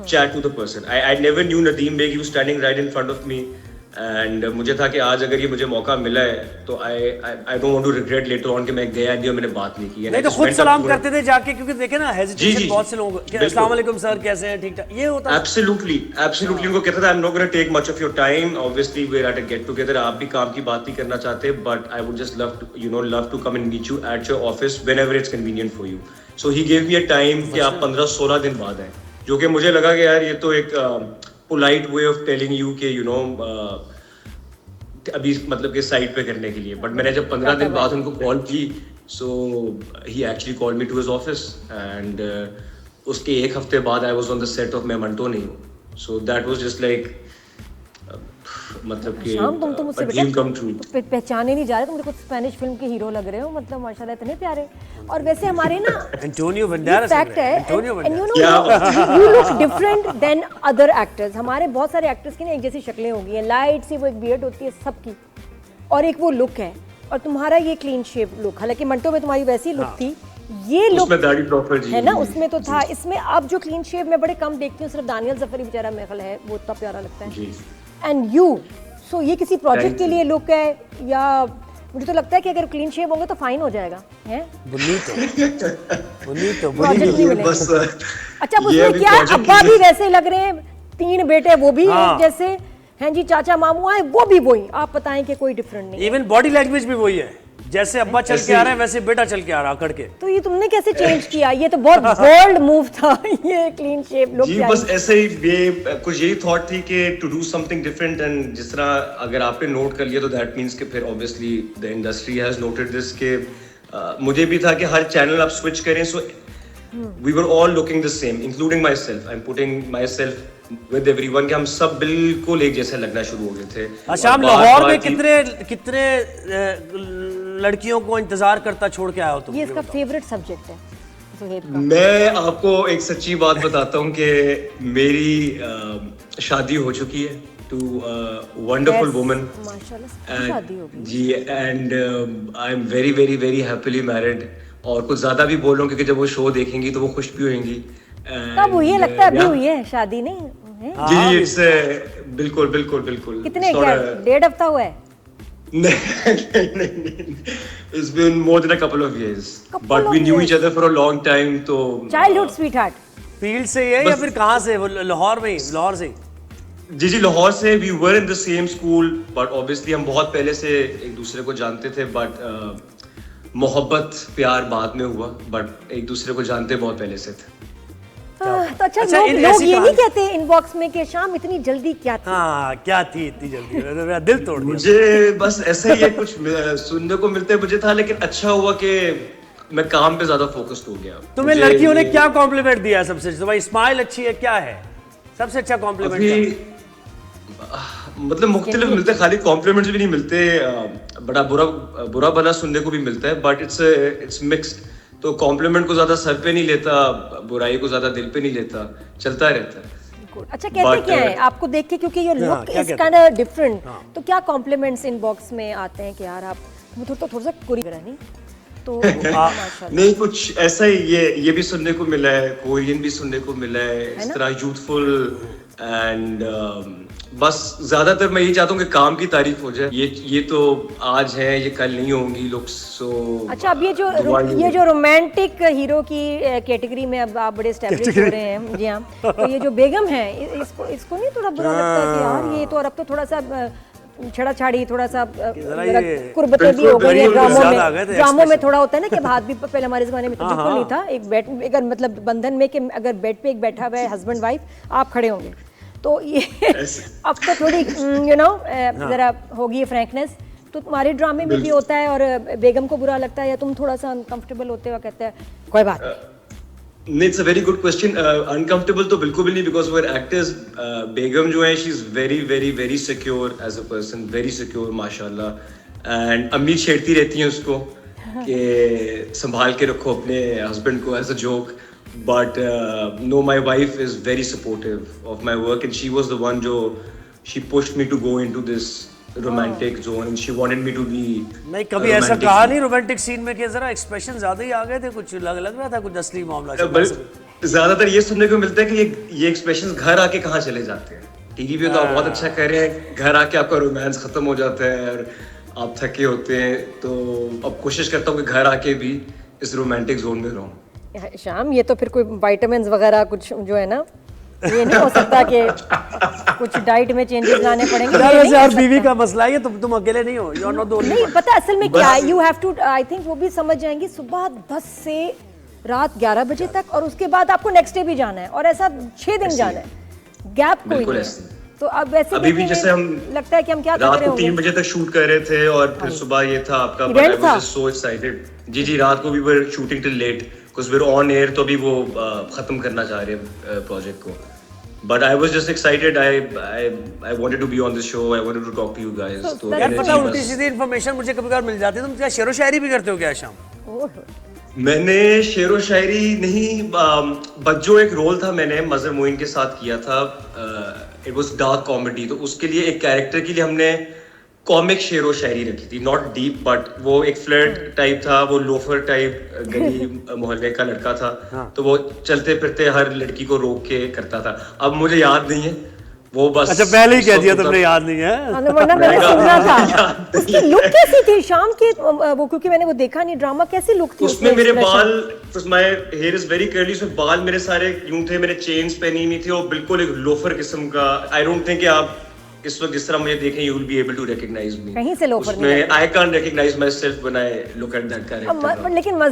chat to the person. I never knew Nadeem Beg. He was standing right in front of me, and मुझे था कि आज अगर ये मुझे मौका मिला है तो I don't want to regret later on कि मैं गया नहीं और मैंने बात नहीं की. नहीं तो खुद सलाम करते थे जाके, क्योंकि देखे ना हेजिटेशन बहुत से लोगों को, अस्सलाम वालेकुम सर कैसे हैं, ठीक ठाक, ये होता है. Absolutely. उनको कहता था I'm not going to take much of your time. Obviously we're at a get together. आप भी काम की बात नहीं करना चाहते, but I would just love to come and meet you at your office whenever it's convenient for you. So he gave me a time कि आप 15-16 दिन बाद आए, जो कि मुझे लगा कि यार ये तो एक polite way of telling you कि अभी मतलब कि साइड पे करने के लिए. बट मैंने जब 15 दिन बाद उनको कॉल की, so he actually called me to his office and उसके एक हफ्ते बाद I was on the set of मैं मंटो नहीं हूँ. So that was just like मतलब कि तुम मुझसे बेटा पहचाने नहीं जा रहे, तुम कुछ स्पेनिश फिल्म के हीरो लग रहे हो, मतलब माशाल्लाह इतने प्यारे. और वैसे हमारे ना एंटोनियो बंडेरास फैक्ट है, you look different than other actors. हमारे बहुत सारे एक्टर्स की ना एक जैसी शक्लें होगी हैं, लाइट सी वो एक बियर्ड होती है सबकी, और एक वो लुक है, और तुम्हारा ये क्लीन शेप लुक, हालांकि मंटो में तुम्हारी वैसी लुक थी, ये लुक है ना उसमें तो था. इसमें अब जो क्लीन शेप मैं बड़े कम देखती हूँ, सिर्फ दानियल जफरी बेचारा मेरे ख्याल है वो इतना प्यारा लगता है. एंड यू सो ये किसी प्रोजेक्ट के लिए लुक है, या मुझे तो लगता है कि अगर क्लीन शेप होंगे तो फाइन हो जाएगा हैं. प्रोजेक्ट नहीं मिलेगा. अच्छा उसमें क्या है, अब्बा भी वैसे लग रहे हैं, 3 बेटे वो भी जैसे हैं जी, चाचा मामू आए वो भी वही. आप बताएं कि कोई डिफरेंट नहीं. इवन बॉडी लैंग्वेज भी वही है, जैसे अब्बा चल के आ रहे हैं वैसे बेटा चल के आ रहा आकड़ के. तो ये तुमने कैसे चेंज किया? ये तो बहुत बोल्ड मूव था, ये क्लीन शेप लुक. जी बस ऐसे ही ये कुछ यही थॉट थी कि to do something different. And जिस तरह अगर आपने नोट कर लिया तो दैट मींस कि फिर obviously the industry has noted this के मुझे भी था कि हर चैनल आप स्विच करें. So we were all looking the same including myself. I am putting myself with everyone कि हम सब बिल्कुल एक जैसे लगना शुरू हो गए थे. अच्छा, हम लाहौर में कितने लड़कियों को इंतजार करता छोड़ के आया हो तुम? ये इसका फेवरेट सब्जेक्ट है सुहेब का. मैं आपको एक सच्ची बात बताता हूँ कि मेरी शादी हो चुकी है टू वंडरफुल वुमन. शादी हो गई जी. And I am very very very happily married. और कुछ ज्यादा भी बोल रहा हूँ क्योंकि जब वो शो देखेंगी तो वो खुश भी होंगी. कब हुई है? लगता है अभी हुई है, शादी नहीं है. जी इट्स बिल्कुल बिल्कुल बिल्कुल. कितने क्या 1.5 हफ्ता हुआ है? नहीं, it's been more than a couple of years, but we knew each other for a long time. तो childhood sweetheart. फील्ड से है या फिर कहाँ से? वो लाहौर में, लाहौर से. जी लाहौर से. we were in the same school, but obviously हम बहुत पहले से एक दूसरे को जानते थे, but मोहब्बत प्यार बाद में हुआ, but एक दूसरे को जानते बहुत पहले से थे. तो अच्छा लोग ये नहीं कहते इनबॉक्स में कि शाम इतनी जल्दी क्या थी? हाँ क्या थी इतनी जल्दी, मेरा दिल तोड़ दिया. मुझे बस ऐसे ही कुछ सुनने को मिलते मुझे था, लेकिन अच्छा हुआ कि मैं काम पे ज्यादा फोकस्ड हो गया. तुम्हें लड़कियों ने क्या कॉम्प्लीमेंट दिया सबसे? तुम्हारी स्माइल अच्छी है, क्या है सबसे अच्छा कॉम्प्लीमेंट? मतलब मुख्तलिफ मिलते, खाली कॉम्प्लीमेंट्स भी नहीं मिलते, बड़ा बुरा भला सुनने को भी मिलता है, बट इट्स मिक्स्ड. तो कॉम्प्लीमेंट को ज्यादा सर पे नहीं लेता, बुराई को ज्यादा दिल पे नहीं लेता, चलता रहता है. अच्छा कहते क्या है आपको देख के, क्योंकि ये look is kind of different, तो क्या कॉम्प्लीमेंट्स इनबॉक्स में आते हैं कि यार आप थोड़ा सा कुरी नहीं तो नहीं कुछ ऐसा ही. ये भी सुनने को मिला है, कोरियन भी सुनने को मिला है, इस तरह यूथफुल. एंड बस ज्यादातर मैं यही चाहता हूँ कि काम की तारीफ हो जाए. ये तो आज है, ये कल नहीं होंगी लुक्स. सो अच्छा अब ये जो रोमांटिक हीरो की कैटेगरी में अब आप बड़े एस्टैब्लिश हो रहे हैं. जी हाँ. तो ये जो बेगम है इसको नहीं थोड़ा बुरा लगता कि यार ये तो, और अब तो थोड़ा सा छड़ा छाड़ी, थोड़ा सा कुर्बतें भी हो गई है ड्रामों में थोड़ा होता है ना कि हाथ भी पहले हमारे जमाने में तो बिल्कुल नहीं था. एक बेड अगर मतलब बंधन में कि अगर बेड पे एक बैठा हुआ है हस्बैंड वाइफ, आप खड़े होंगे तो ये अब तो थोड़ी जरा होगी फ्रैंकनेस. तो तुम्हारे ड्रामे में भी होता है और बेगम को बुरा लगता है, या तुम थोड़ा सा अनकंफर्टेबल होते हो, कहते हैं कोई बात नहीं. It's a very good question. Uncomfortable तो बिल्कुल भी नहीं, बिकॉज वो एक्टर्स बेगम जो है she is very very very secure as a person, very secure माशाल्लाह. एंड अम्मी छेड़ती रहती हैं उसको कि संभाल के रखो अपने हस्बैंड को, as a joke. But no, my wife is very supportive of my work, and she was the one she pushed me to go into this romantic zone, and she wanted me to be. नहीं कभी ऐसा कहा नहीं romantic scene में कि जरा expression ज्यादा ही आ गए थे, कुछ लग रहा था कुछ असली मामला. ज्यादातर ये सुनने को मिलता है कि ये एक्सप्रेशंस घर आके कहाँ चले जाते हैं। टीवी पे तो आप बहुत अच्छा कर रहे हैं, घर आके आपका रोमांस खत्म हो जाता है और आप थके होते हैं। तो अब कोशिश करता हूँ कि घर आके भी इस रोमांटिक जोन में रहूं। शाम, ये तो फिर कोई विटामिन्स वगैरह कुछ जो है ना, ये नहीं हो सकता कि कुछ डाइट में चेंजेस लाने पड़ेंगे। यार वैसे यार बीवी का मसला है ये, तुम अकेले नहीं हो, you are not the only. नहीं पता असल में क्या है, you have to, I think वो भी समझ जाएंगी, सुबह 10 से रात 11 बजे तक, और उसके बाद आपको नेक्स्ट डे भी जाना है, और ऐसा 6 दिन जाना है, गैप कोई बिल्कुल नहीं ऐसे। है। तो अब वैसे अभी भी जैसे हम लगता है कि हम क्या कर रात रहे को 3 होंगे। बजे तक शूट कर रहे थे और फिर सुबह ये था आपका, but I was just so excited। जी रात को भी were shooting till late because we were on air, तो अभी वो खत्म करना चाह रहे हैं प्रोजेक्ट को। But I was just excited. I wanted to be on this show. I wanted to talk to you guys. तो यार पता energy उल्टी बस। सीधी इन्फॉर्मेशन मुझे कभी कभार मिल जाती है, तुम क्या शेरो शायरी भी करते हो क्या शाम? मैंने शेरो शायरी नहीं, बज्जो एक रोल था मैंने मजर मोइन के साथ किया था। इट वाज डार्क कॉमेडी, तो उसके लिए एक कैरेक्टर के लिए हमने कॉमिक शेरो शायरी रखी थी, नॉट डीप बट वो एक फ्लर्ट टाइप था, वो लोफर टाइप गली मोहल्ले का लड़का था। तो वो चलते फिरते हर लड़की को रोक के करता था। अब मुझे याद नहीं है वो, बस अच्छा पहले ही कह दिया तुमने, याद नहीं है? वरना मैंने सुना था। उसकी लुक कैसी थी शाम के, वो क्योंकि मैंने वो देखा नहीं ड्रामा, कैसी लुक थी उसमें? मेरे बाल, my here is very curly, उसमें बाल मेरे सारे यूं थे, मैंने चेन्स पहनी हुई थी और बिल्कुल एक लोफर किस्म का। आई डोंट थिंक कि आप इस वक्त जिस तरह मुझे देखें you will be able to recognize me. कहीं से लोफर नहीं उसमें I can't recognize myself when I look at that character. लेकिन